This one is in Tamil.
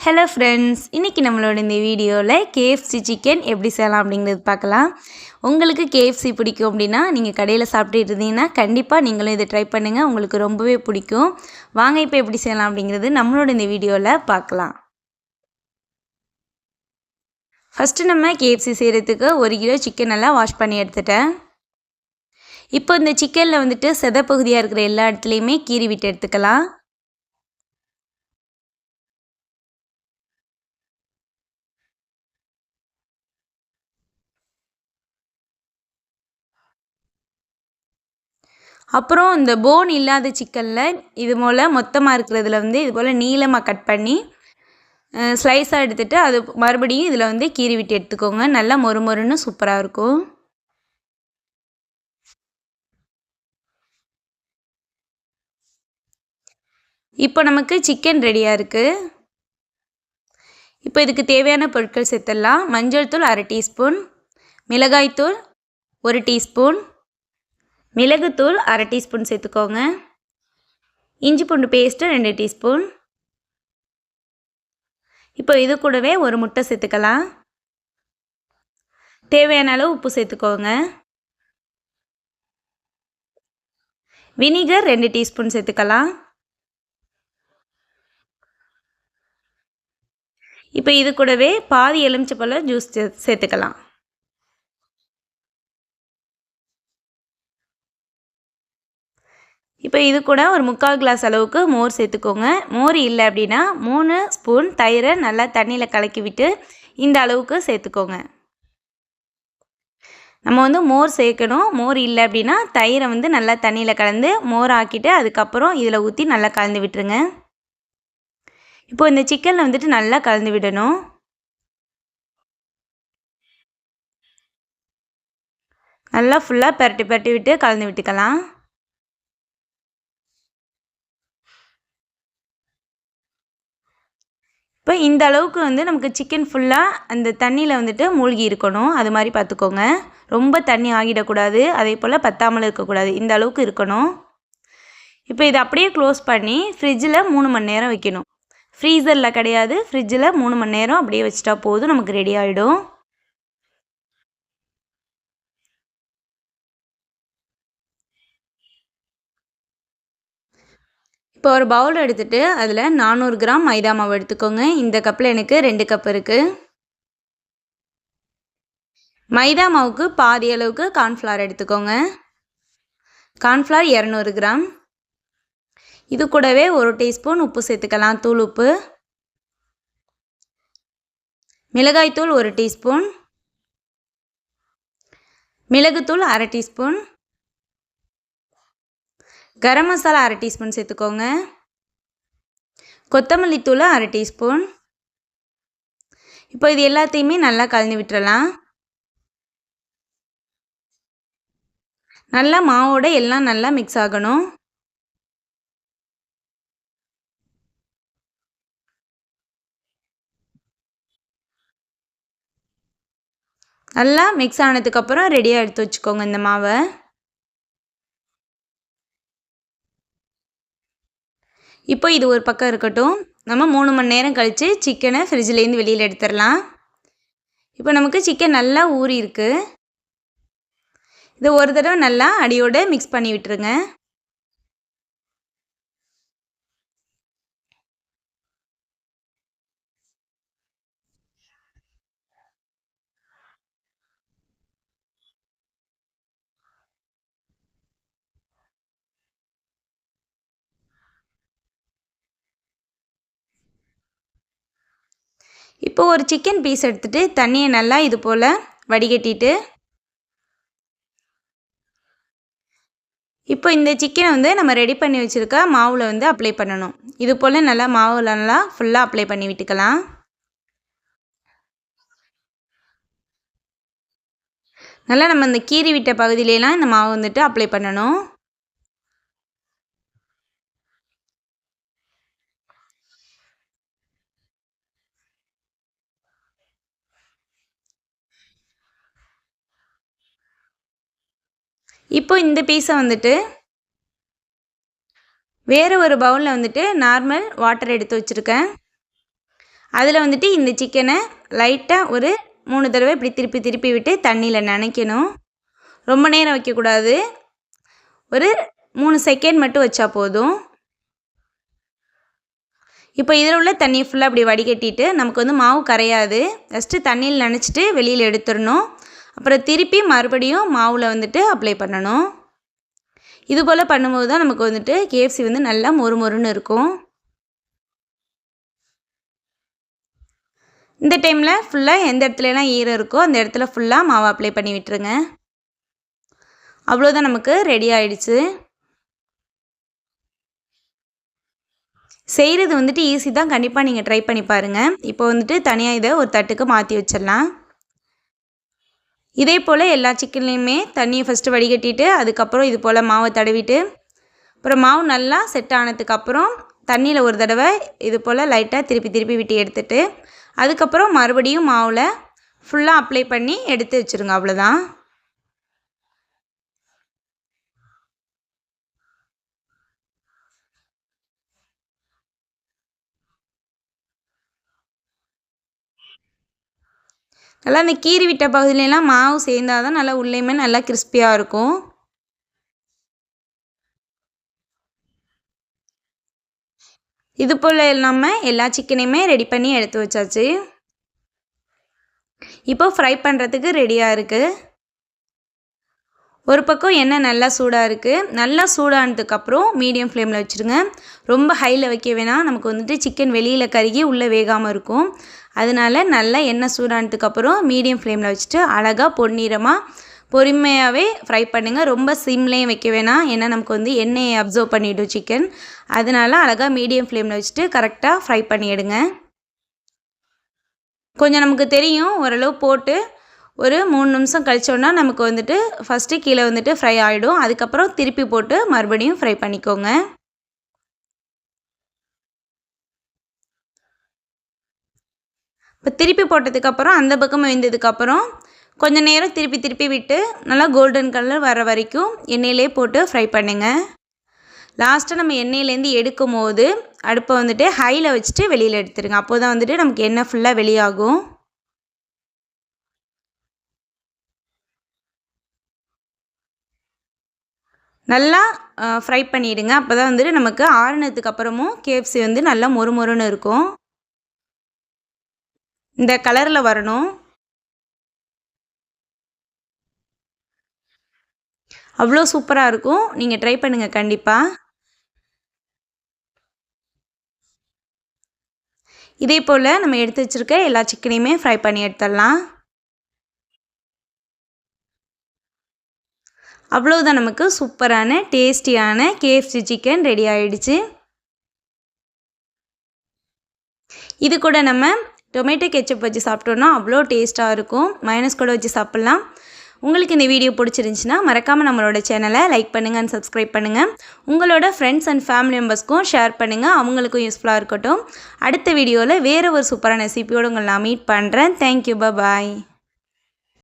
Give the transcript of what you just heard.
ஹலோ ஃப்ரெண்ட்ஸ், இன்றைக்கி நம்மளோட இந்த வீடியோவில் கேஎஃப்சி சிக்கன் எப்படி செய்யலாம் அப்படிங்கிறது பார்க்கலாம். உங்களுக்கு கேஎஃப்சி பிடிக்கும் அப்படின்னா நீங்கள் கடையில் சாப்பிட்டுட்டு இருந்தீங்கன்னா கண்டிப்பாக நீங்களும் இதை ட்ரை பண்ணுங்கள், உங்களுக்கு ரொம்பவே பிடிக்கும். வாங்க இப்போ எப்படி செய்யலாம் அப்படிங்கிறது நம்மளோட இந்த வீடியோவில் பார்க்கலாம். ஃபஸ்ட்டு நம்ம கேஎஃப்சி செய்கிறதுக்கு 1 கிலோ சிக்கன் நல்லா வாஷ் பண்ணி எடுத்துட்டேன். இப்போ இந்த சிக்கனில் வந்துட்டு செதப்பகுதியாக இருக்கிற எல்லா இடத்துலையுமே கீறி விட்டு எடுத்துக்கலாம். அப்புறம் இந்த போன் இல்லாத சிக்கனில் இது போல் மொத்தமாக இருக்கிறதுல வந்து இது போல் நீளமாக கட் பண்ணி ஸ்லைஸாக எடுத்துகிட்டு அது மறுபடியும் இதில் வந்து கீறி விட்டு எடுத்துக்கோங்க. நல்லா மொறுமொறுன்னு சூப்பராக இருக்கும். இப்போ நமக்கு சிக்கன் ரெடியாக இருக்குது. இப்போ இதுக்கு தேவையான பொருட்கள் சேர்த்துடலாம். மஞ்சள் தூள் 1/2 டீஸ்பூன், மிளகாய்த்தூள் 1 டீஸ்பூன், மிளகுத்தூள் 1/2 டீஸ்பூன் சேர்த்துக்கோங்க. இஞ்சி பூண்டு பேஸ்ட்டு 2 டீஸ்பூன். இப்போ இது கூடவே ஒரு முட்டை சேர்த்துக்கலாம். தேவையான அளவு உப்பு சேர்த்துக்கோங்க. வினிகர் 2 டீஸ்பூன் சேர்த்துக்கலாம். இப்போ இது கூடவே பாதி எலுமிச்சைப்பழம் ஜூஸ் சேர்த்துக்கலாம். இப்போ இது கூட ஒரு 3/4 கிளாஸ் அளவுக்கு மோர் சேர்த்துக்கோங்க. மோர் இல்லை அப்படின்னா 3 ஸ்பூன் தயிரை நல்லா தண்ணியில் கலக்கி விட்டு இந்த அளவுக்கு சேர்த்துக்கோங்க. நம்ம வந்து மோர் சேர்க்கணும். மோர் இல்லை அப்படின்னா தயிரை வந்து நல்லா தண்ணியில் கலந்து மோர் ஆக்கிட்டு அதுக்கப்புறம் இதில் ஊற்றி நல்லா கலந்து விட்டுருங்க. இப்போ இந்த சிக்கனில் வந்துட்டு நல்லா கலந்து விடணும். நல்லா ஃபுல்லாக பரட்டி பரட்டி விட்டு கலந்து விட்டுக்கலாம். இப்போ இந்த அளவுக்கு வந்து நமக்கு சிக்கன் ஃபுல்லாக அந்த தண்ணியில் வந்துட்டு மூழ்கி இருக்கணும். அது மாதிரி பார்த்துக்கோங்க. ரொம்ப தண்ணி ஆகிடக்கூடாது, அதே போல் பத்தாமல் இருக்கக்கூடாது. இந்த அளவுக்கு இருக்கணும். இப்போ இதை அப்படியே க்ளோஸ் பண்ணி ஃப்ரிட்ஜில் 3 மணி நேரம் வைக்கணும். ஃப்ரீசரில் கிடையாது, ஃப்ரிட்ஜில் 3 மணி நேரம் அப்படியே வச்சிட்டா போதும், நமக்கு ரெடி ஆகிடும். இப்போ ஒரு பவுல் எடுத்துகிட்டு அதில் 400 கிராம் மைதா மாவு எடுத்துக்கோங்க. இந்த கப்பில் எனக்கு 2 கப் இருக்குது. மைதா மாவுக்கு பாதி அளவுக்கு கார்ன்ஃப்ளவர் எடுத்துக்கோங்க. Cornflour 200 gram. இது கூடவே 1 டீஸ்பூன் உப்பு சேர்த்துக்கலாம், தூள் உப்பு. மிளகாய்த்தூள் 1 டீஸ்பூன், மிளகுத்தூள் 1/2 டீஸ்பூன், கரம் மசாலா 1/2 டீஸ்பூன் சேர்த்துக்கோங்க. கொத்தமல்லி தூள் 1/2 டீஸ்பூன். இப்போ இது எல்லாத்தையுமே நல்லா கலந்து விட்டுறலாம். நல்லா மாவோட எல்லாம் நல்லா மிக்ஸ் ஆகணும். நல்லா மிக்ஸ் ஆனதுக்கப்புறம் ரெடியாக எடுத்து வச்சுக்கோங்க இந்த மாவை. இப்போ இது ஒரு பக்கம் இருக்கட்டும். நம்ம 3 மணி நேரம் கழித்து சிக்கனை ஃப்ரிட்ஜிலேருந்து வெளியில் எடுத்துடலாம். இப்போ நமக்கு சிக்கன் நல்லா ஊறி இருக்குது. இதை ஒரு தடவை நல்லா அடியோடு மிக்ஸ் பண்ணி விட்டுருங்க. இப்போ ஒரு சிக்கன் பீஸ் எடுத்துகிட்டு தண்ணியை நல்லா இது போல் வடிகட்டிட்டு இப்போ இந்த சிக்கனை வந்து நம்ம ரெடி பண்ணி வச்சுருக்க மாவில் வந்து அப்ளை பண்ணணும். இது போல் நல்லா மாவில் நல்லா ஃபுல்லாக அப்ளை பண்ணி விட்டுக்கலாம். நல்லா நம்ம இந்த கீறி விட்ட பகுதியிலலாம் இந்த மாவு வந்துட்டு அப்ளை பண்ணணும். இப்போ இந்த பீஸை வந்துட்டு வேறு ஒரு பவுலில் வந்துட்டு நார்மல் வாட்டர் எடுத்து வச்சுருக்கேன். அதில் வந்துட்டு இந்த சிக்கனை லைட்டாக ஒரு 3 தடவை இப்படி திருப்பி திருப்பி விட்டு தண்ணியில் நனைக்கணும். ரொம்ப நேரம் வைக்கக்கூடாது. ஒரு 3 செகண்ட் மட்டும் வச்சா போதும். இப்போ இதில் உள்ள தண்ணியை ஃபுல்லாக அப்படி வடிகட்டிட்டு நமக்கு வந்து மாவு கரையாது. ஜஸ்ட்டு தண்ணியில் நனைச்சிட்டு வெளியில் எடுத்துடணும். அப்புறம் திருப்பி மறுபடியும் மாவில் வந்துட்டு அப்ளை பண்ணணும். இது போல் பண்ணும்போது தான் நமக்கு வந்துட்டு KFC வந்து நல்லா மொறுமொறுன்னு இருக்கும். இந்த டைமில் ஃபுல்லாக எந்த இடத்துலலாம் ஈரம் இருக்கோ அந்த இடத்துல ஃபுல்லாக மாவு அப்ளை பண்ணி விட்டுருங்க. அவ்வளோதான், நமக்கு ரெடி ஆகிடுச்சு. செய்கிறது வந்துட்டு ஈஸி தான், கண்டிப்பாக நீங்கள் ட்ரை பண்ணி பாருங்கள். இப்போ வந்துட்டு தனியாக இதை ஒரு தட்டுக்கு மாற்றி வச்சிடலாம். இதே போல் எல்லா சிக்கன்லேயுமே தண்ணியை ஃபஸ்ட்டு வடிகட்டிட்டு அதுக்கப்புறம் இது போல் மாவை தடவிட்டு அப்புறம் மாவு நல்லா செட் ஆனதுக்கப்புறம் தண்ணியில் ஒரு தடவை இது போல் லைட்டாக திருப்பி திருப்பி விட்டு எடுத்துட்டு அதுக்கப்புறம் மறுபடியும் மாவில் ஃபுல்லாக அப்ளை பண்ணி எடுத்து வச்சுருங்க. அவ்வளோதான். நல்லா அந்த கீறி விட்ட பகுதியிலலாம் மாவு சேர்ந்தால் தான் நல்லா உள்ளேயுமே நல்லா கிறிஸ்பியாக இருக்கும். இது போல் நம்ம எல்லா சிக்கனையுமே ரெடி பண்ணி எடுத்து வச்சாச்சு. இப்போ ஃப்ரை பண்ணுறதுக்கு ரெடியாக இருக்குது. ஒரு பக்கம் எண்ணெய் நல்லா சூடாக இருக்குது. நல்லா சூடானதுக்கப்புறம் மீடியம் ஃப்ளேமில் வச்சுருங்க. ரொம்ப ஹையில் வைக்க வேணாம், நமக்கு வந்துட்டு சிக்கன் வெளியில் கருகி உள்ளே வேகாமல் இருக்கும். அதனால் நல்லா எண்ணெய் சூடானதுக்கப்புறம் மீடியம் ஃப்ளேமில் வச்சுட்டு அழகாக பொன்னிறமாக பொறுமையாகவே ஃப்ரை பண்ணுங்கள். ரொம்ப சிம்லேயும் வைக்க வேணாம், ஏன்னா நமக்கு வந்து எண்ணெயை அப்சர்வ் பண்ணிவிடும் சிக்கன். அதனால் அழகாக மீடியம் ஃப்ளேமில் வச்சுட்டு கரெக்டாக ஃப்ரை பண்ணி எடுங்க. கொஞ்சம் நமக்கு தெரியும் ஓரளவு போட்டு ஒரு 3 நிமிஷம் கழிச்சோன்னா நமக்கு வந்துட்டு ஃபஸ்ட்டு கீழே வந்துட்டு ஃப்ரை ஆகிடும். அதுக்கப்புறம் திருப்பி போட்டு மறுபடியும் ஃப்ரை பண்ணிக்கோங்க. இப்போ திருப்பி போட்டதுக்கப்புறம் அந்த பக்கம் வெந்ததுக்கப்புறம் கொஞ்சம் நேரம் திருப்பி திருப்பி விட்டு நல்லா கோல்டன் கலர் வர வரைக்கும் எண்ணெயிலே போட்டு ஃப்ரை பண்ணுங்கள். லாஸ்ட்டாக நம்ம எண்ணெயிலேருந்து எடுக்கும் போது அடுப்பை வந்துட்டு ஹையில் வச்சுட்டு வெளியில் எடுத்துருங்க. அப்போ தான் வந்துட்டு நமக்கு எண்ணெய் ஃபுல்லாக வெளியாகும். நல்லா ஃப்ரை பண்ணிவிடுங்க. அப்போ தான் வந்துட்டு நமக்கு ஆறுனதுக்கு அப்புறமும் KFC வந்து நல்லா மொறுமொறுன்னு இருக்கும். இந்த கலரில் வரணும். அவ்வளோ சூப்பராக இருக்கும். நீங்கள் ட்ரை பண்ணுங்கள் கண்டிப்பாக. இதே போல் நம்ம எடுத்து வச்சுருக்க எல்லா சிக்கனையுமே ஃப்ரை பண்ணி எடுத்துடலாம். அவ்வளோதான், நமக்கு சூப்பரான டேஸ்டியான KFC சிக்கன் ரெடி ஆகிடுச்சு. இது கூட நம்ம டொமேட்டோ கெச்சப் வச்சு சாப்பிட்டோன்னா அவ்வளோ டேஸ்ட்டாக இருக்கும். மைனஸ் கூட வச்சு சாப்பிட்லாம். உங்களுக்கு இந்த வீடியோ பிடிச்சிருந்துச்சின்னா மறக்காமல் நம்மளோட சேனலை லைக் பண்ணுங்கள் அண்ட் சப்ஸ்கிரைப் பண்ணுங்கள். உங்களோட ஃப்ரெண்ட்ஸ் அண்ட் ஃபேமிலி மெம்பர்ஸ்க்கும் ஷேர் பண்ணுங்கள், அவங்களுக்கும் யூஸ்ஃபுல்லாக இருக்கட்டும். அடுத்த வீடியோவில் வேறு ஒரு சூப்பரான ரெசிபியோடு உங்களை நான் மீட் பண்ணுறேன். தேங்க்யூ, பாய்.